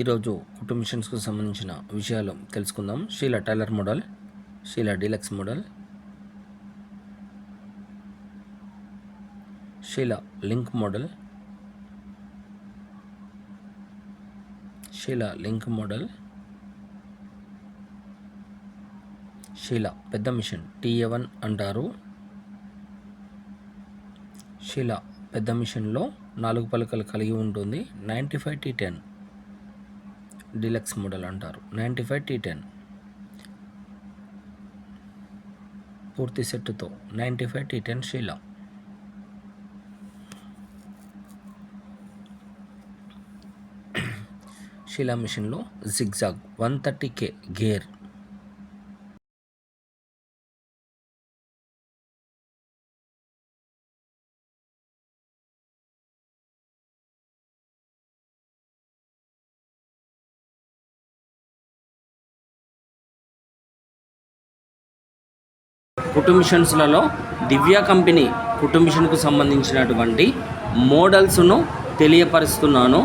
ఈరోజు కుట్టు మిషన్స్కు సంబంధించిన విషయాలు తెలుసుకుందాం. Sheela tailor model, Sheela deluxe model, Sheela link model, Sheela link model, Sheela పెద్ద మిషన్ TA1 అంటారు. షీలా పెద్ద మిషన్లో 4 పలకలు కలిగి ఉంటుంది. 95T10 డీలక్స్ మోడల్ అంటారు. 95T10 పూర్తి సెట్తో 95T10 షీలా. షీలా మిషన్లో జిగ్జాగ్ 130K గేర్, కుట్టు మిషన్స్లలో దివ్య కంపెనీ కుట్టు మిషన్కు సంబంధించినటువంటి మోడల్స్ను తెలియపరుస్తున్నాను.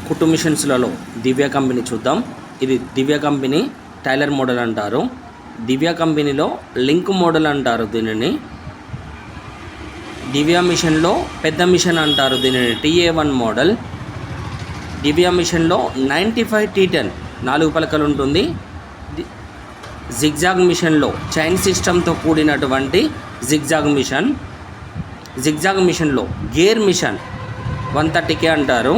కుట్టు మిషన్స్లలో దివ్య కంపెనీ చూద్దాం. ఇది దివ్య కంపెనీ టైలర్ మోడల్ అంటారు. దివ్య కంపెనీలో లింక్ మోడల్ అంటారు దీనిని. దివ్య మిషన్లో పెద్ద మిషన్ అంటారు దీనిని TA1 మోడల్. దివ్య మిషన్లో 95T10 4 పలకలు ఉంటుంది. జిగ్జాగ్ మిషన్లో చైన్ సిస్టమ్తో కూడినటువంటి జిగ్జాగ్ మిషన్. జిగ్జాగ్ మిషన్లో గేర్ మిషన్ 130K అంటారు.